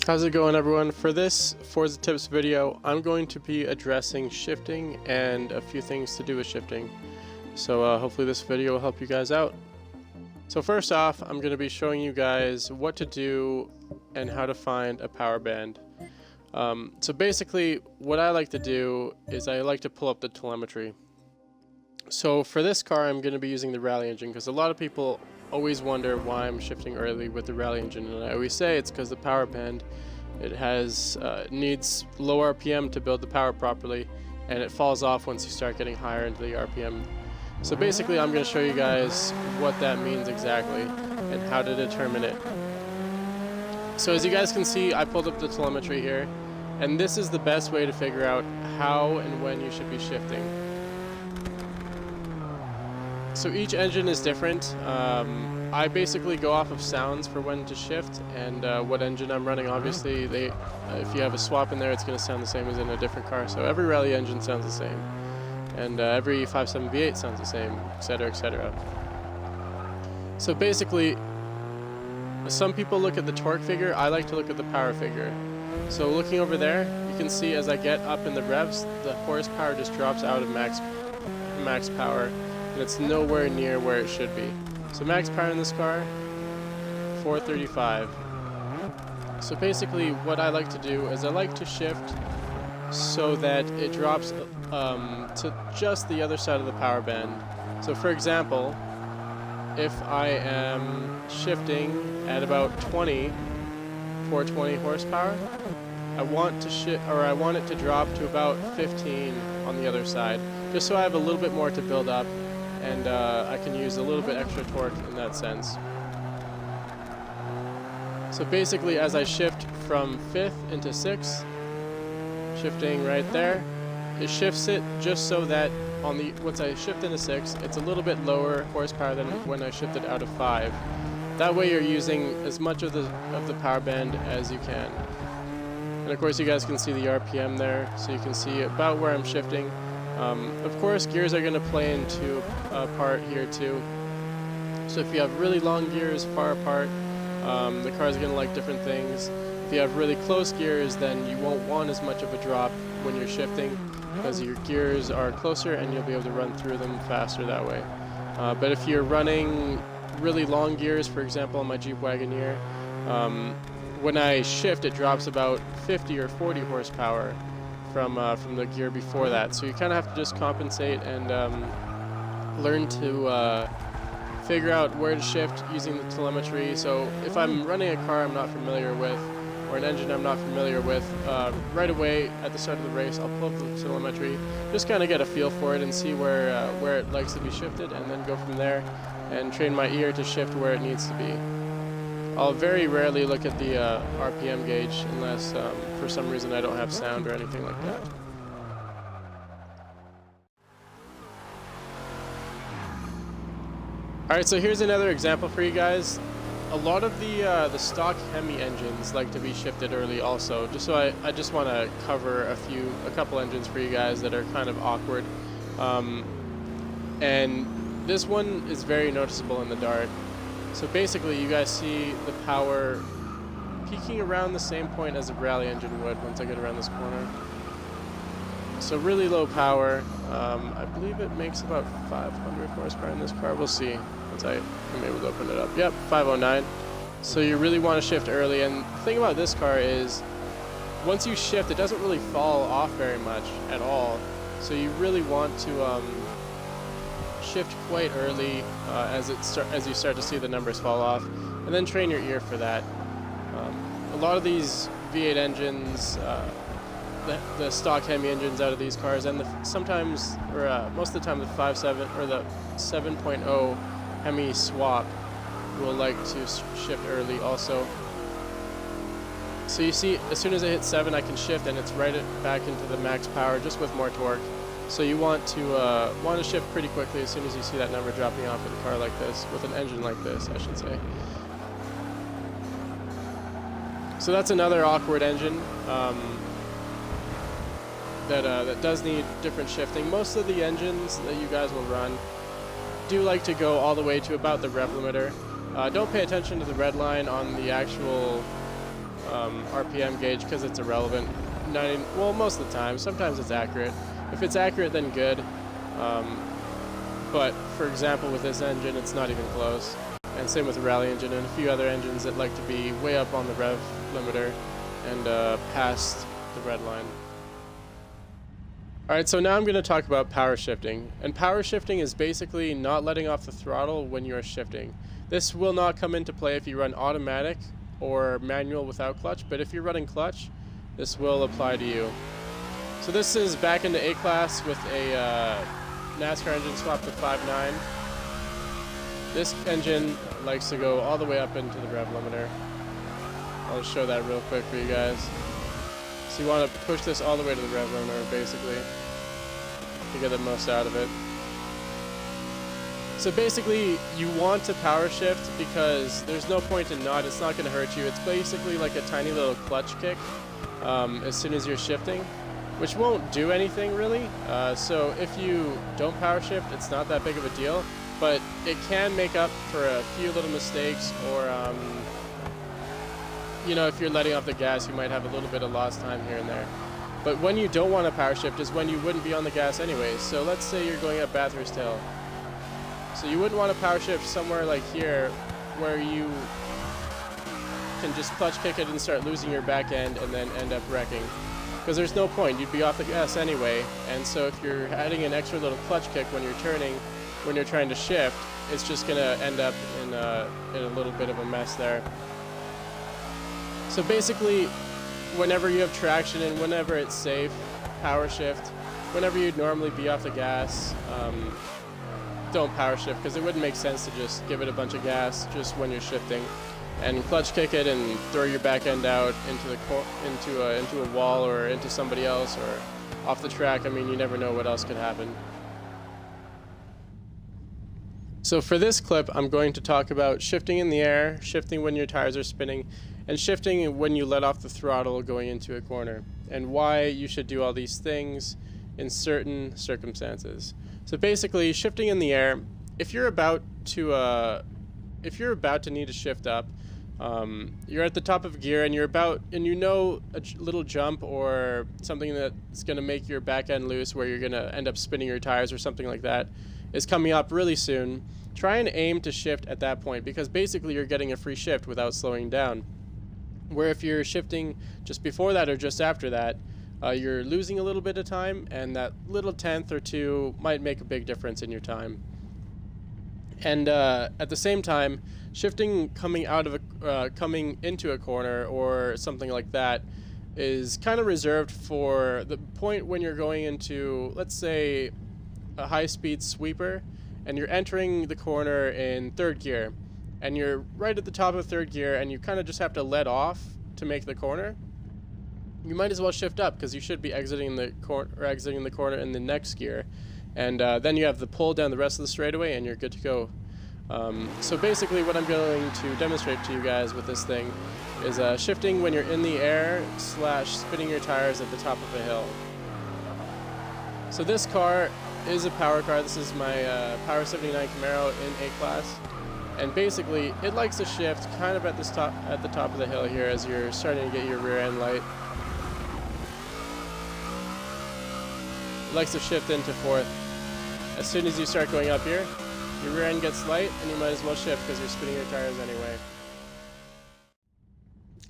How's it going, everyone? For this Forza tips video, I'm going to be addressing shifting and a few things to do with shifting. So hopefully this video will help you guys out. So first off, I'm going to be showing you guys what to do and how to find a power band. So basically what I like to do is I like to pull up the telemetry. So for this car I'm going to be using the rally engine because a lot of people always wonder why I'm shifting early with the rally engine, and I always say it's because the power band, it needs low RPM to build the power properly, and it falls off once you start getting higher into the RPM. So basically I'm going to show you guys what that means exactly and how to determine it. So as you guys can see, I pulled up the telemetry here, and this is the best way to figure out how and when you should be shifting. So each engine is different. I basically go off of sounds for when to shift and what engine I'm running. Obviously, if you have a swap in there, it's going to sound the same as in a different car. So every rally engine sounds the same, and every 5.7 V8 sounds the same, etc., etc. So basically, some people look at the torque figure. I like to look at the power figure. So looking over there, you can see as I get up in the revs, the horsepower just drops out of max power. And it's nowhere near where it should be. So max power in this car, 435. So basically what I like to do is I like to shift so that it drops to just the other side of the power band. So for example, if I am shifting at about 420 horsepower, I want it to drop to about 15 on the other side, just so I have a little bit more to build up, and I can use a little bit extra torque in that sense. So basically as I shift from 5th into 6th, shifting right there, it shifts it just so that once I shift into 6, it's a little bit lower horsepower than when I shifted out of 5. That way you're using as much of the power band as you can. And of course you guys can see the RPM there, so you can see about where I'm shifting. Of course, gears are going to play into a part here too. So if you have really long gears far apart, the car is going to like different things. If you have really close gears, then you won't want as much of a drop when you're shifting because your gears are closer and you'll be able to run through them faster that way. But if you're running really long gears, for example on my Jeep Wagoneer, when I shift it drops about 50 or 40 horsepower from the gear before that. So you kind of have to just compensate and learn to figure out where to shift using the telemetry. So if I'm running a car I'm not familiar with, or an engine I'm not familiar with, right away at the start of the race I'll pull up the telemetry, just kind of get a feel for it and see where it likes to be shifted, and then go from there and train my ear to shift where it needs to be. I'll very rarely look at the RPM gauge unless for some reason I don't have sound or anything like that. Alright, so here's another example for you guys. A lot of the stock Hemi engines like to be shifted early also, just so I just want to cover a couple engines for you guys that are kind of awkward. And this one is very noticeable in the dark. So basically you guys see the power peaking around the same point as a rally engine would once I get around this corner. So really low power. I believe it makes about 500 horsepower in this car. We'll see once I'm able to open it up. Yep, 509. So you really want to shift early, and the thing about this car is once you shift it doesn't really fall off very much at all. So you really want to shift quite early as you start to see the numbers fall off, and then train your ear for that. A lot of these V8 engines, the stock Hemi engines out of these cars, and most of the time the 5.7 or the 7.0 Hemi swap will like to shift early also. So you see, as soon as I hit 7, I can shift, and it's right back into the max power just with more torque. So you want to shift pretty quickly as soon as you see that number dropping off with a car like this, with an engine like this, I should say. So that's another awkward engine that does need different shifting. Most of the engines that you guys will run do like to go all the way to about the rev limiter. Don't pay attention to the red line on the actual RPM gauge because it's irrelevant. Well, most of the time. Sometimes it's accurate. If it's accurate, then good. But for example, with this engine, it's not even close. And same with the rally engine and a few other engines that like to be way up on the rev limiter and past the red line. Alright, so now I'm going to talk about power shifting. And power shifting is basically not letting off the throttle when you are shifting. This will not come into play if you run automatic or manual without clutch, but if you're running clutch, this will apply to you. So this is back into A-Class with a NASCAR engine swapped to 5.9. This engine likes to go all the way up into the rev limiter. I'll show that real quick for you guys. So you want to push this all the way to the rev limiter, basically, to get the most out of it. So basically, you want to power shift because there's no point in not. It's not going to hurt you. It's basically like a tiny little clutch kick as soon as you're shifting, which won't do anything really. So if you don't power shift, it's not that big of a deal, but it can make up for a few little mistakes, or you know, if you're letting off the gas, you might have a little bit of lost time here and there. But when you don't want to power shift is when you wouldn't be on the gas anyways. So let's say you're going up Bathurst Hill. So you wouldn't want to power shift somewhere like here where you can just clutch kick it and start losing your back end and then end up wrecking. Because there's no point, you'd be off the gas anyway. And so if you're adding an extra little clutch kick when you're turning, when you're trying to shift, it's just going to end up in a little bit of a mess there. So basically, whenever you have traction and whenever it's safe, power shift. Whenever you'd normally be off the gas, don't power shift, because it wouldn't make sense to just give it a bunch of gas just when you're shifting and clutch kick it and throw your back end out into a wall or into somebody else or off the track. I mean, you never know what else could happen. So for this clip, I'm going to talk about shifting in the air, shifting when your tires are spinning, and shifting when you let off the throttle going into a corner, and why you should do all these things in certain circumstances. So basically, shifting in the air, if you're about to need to shift up, you're at the top of gear and you know a little jump or something that's going to make your back end loose where you're going to end up spinning your tires or something like that is coming up really soon. Try and aim to shift at that point, because basically you're getting a free shift without slowing down. Where if you're shifting just before that or just after that, you're losing a little bit of time, and that little tenth or two might make a big difference in your time. And at the same time, shifting coming into a corner or something like that is kind of reserved for the point when you're going into, let's say, a high-speed sweeper, and you're entering the corner in third gear, and you're right at the top of third gear, and you kind of just have to let off to make the corner. You might as well shift up, because you should be exiting the corner in the next gear, and then you have the pull down the rest of the straightaway, and you're good to go. So basically, what I'm going to demonstrate to you guys with this thing is shifting when you're in the air / spinning your tires at the top of a hill. So this car is a power car. This is my Power 79 Camaro in A-Class. And basically, it likes to shift kind of at the top of the hill here as you're starting to get your rear end light. It likes to shift into fourth. As soon as you start going up here, your rear end gets light, and you might as well shift because you're spinning your tires anyway.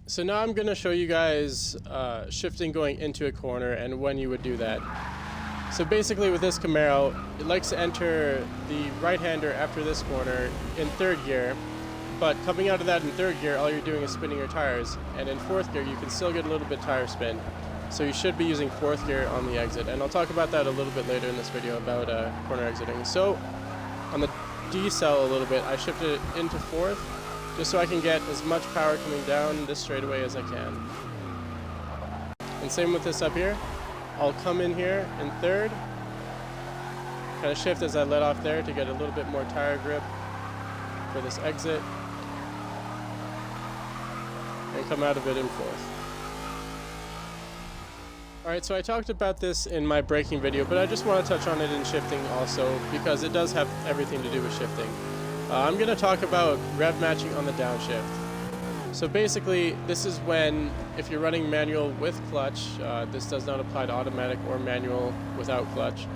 So now I'm going to show you guys shifting going into a corner and when you would do that. So basically with this Camaro, it likes to enter the right-hander after this corner in third gear, but coming out of that in third gear, all you're doing is spinning your tires, and in fourth gear you can still get a little bit tire spin. So you should be using fourth gear on the exit, and I'll talk about that a little bit later in this video about corner exiting. So on the decel a little bit, I shifted it into fourth, just so I can get as much power coming down this straightaway as I can. And same with this up here. I'll come in here in third, kind of shift as I let off there to get a little bit more tire grip for this exit, and come out of it in fourth. Alright, so I talked about this in my braking video, but I just want to touch on it in shifting also, because it does have everything to do with shifting. I'm going to talk about rev matching on the downshift. So basically, this is when, if you're running manual with clutch, this does not apply to automatic or manual without clutch.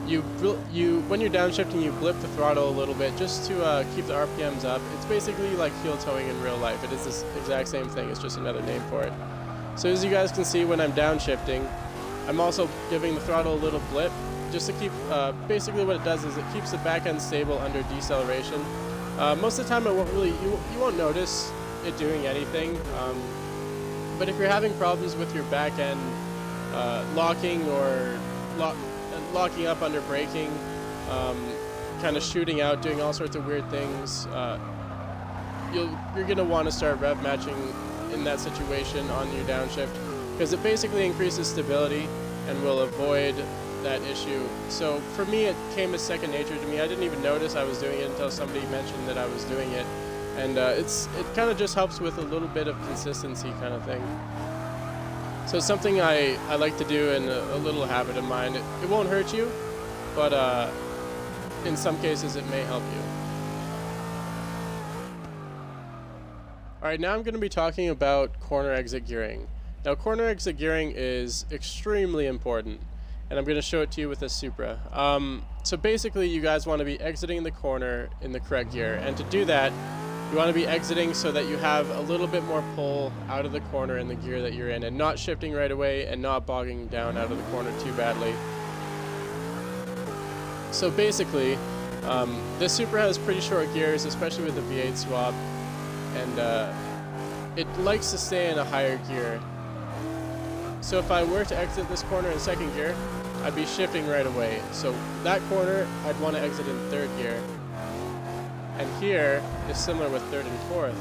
When you're downshifting, you blip the throttle a little bit just to keep the RPMs up. It's basically like heel towing in real life. It is this exact same thing, it's just another name for it. So as you guys can see, when I'm downshifting, I'm also giving the throttle a little blip, just to keep, basically what it does is it keeps the back end stable under deceleration. Most of the time it won't really, you won't notice it doing anything, but if you're having problems with your back end locking or locking up under braking, kind of shooting out, doing all sorts of weird things, you're going to want to start rev matching in that situation on your downshift, because it basically increases stability and will avoid that issue. So for me, it came as second nature to me. I didn't even notice I was doing it until somebody mentioned that I was doing it, and it kind of just helps with a little bit of consistency kind of thing. So it's something I like to do, and a little habit of mine. It won't hurt you, but in some cases it may help you. Alright, now I'm going to be talking about corner exit gearing. Now, corner exit gearing is extremely important, and I'm going to show it to you with a Supra. So basically, you guys want to be exiting the corner in the correct gear, and to do that, you want to be exiting so that you have a little bit more pull out of the corner in the gear that you're in, and not shifting right away and not bogging down out of the corner too badly. So basically, this Supra has pretty short gears, especially with the V8 swap, and it likes to stay in a higher gear. So if I were to exit this corner in second gear, I'd be shifting right away. So that corner, I'd want to exit in third gear. And here is similar with third and fourth.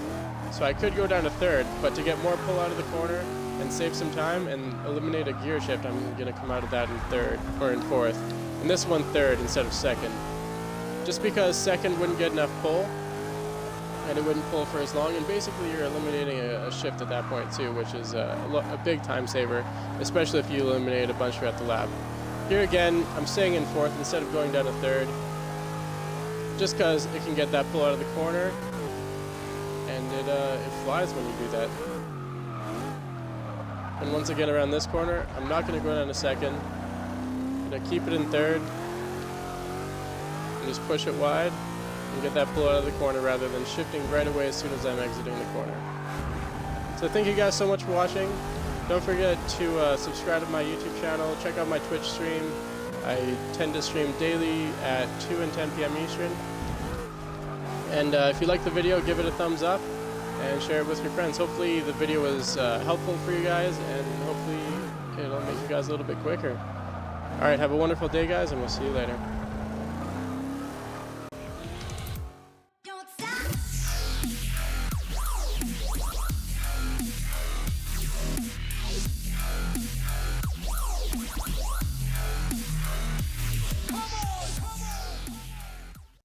So I could go down to third, but to get more pull out of the corner and save some time and eliminate a gear shift, I'm going to come out of that in third, or in fourth. And this one third instead of second. Just because second wouldn't get enough pull, and it wouldn't pull for as long, and basically you're eliminating a shift at that point too, which is a big time saver, especially if you eliminate a bunch throughout the lap. Here again, I'm staying in fourth instead of going down to third, just because it can get that pull out of the corner, and it flies when you do that. And once I get around this corner, I'm not going to go down to second. I'm going to keep it in third, and just push it wide, and get that pull out of the corner rather than shifting right away as soon as I'm exiting the corner. So thank you guys so much for watching. Don't forget to subscribe to my YouTube channel, check out my Twitch stream. I tend to stream daily at 2 and 10 p.m. Eastern. And if you like the video, give it a thumbs up and share it with your friends. Hopefully the video was helpful for you guys, and hopefully it'll make you guys a little bit quicker. Alright, have a wonderful day guys, and we'll see you later.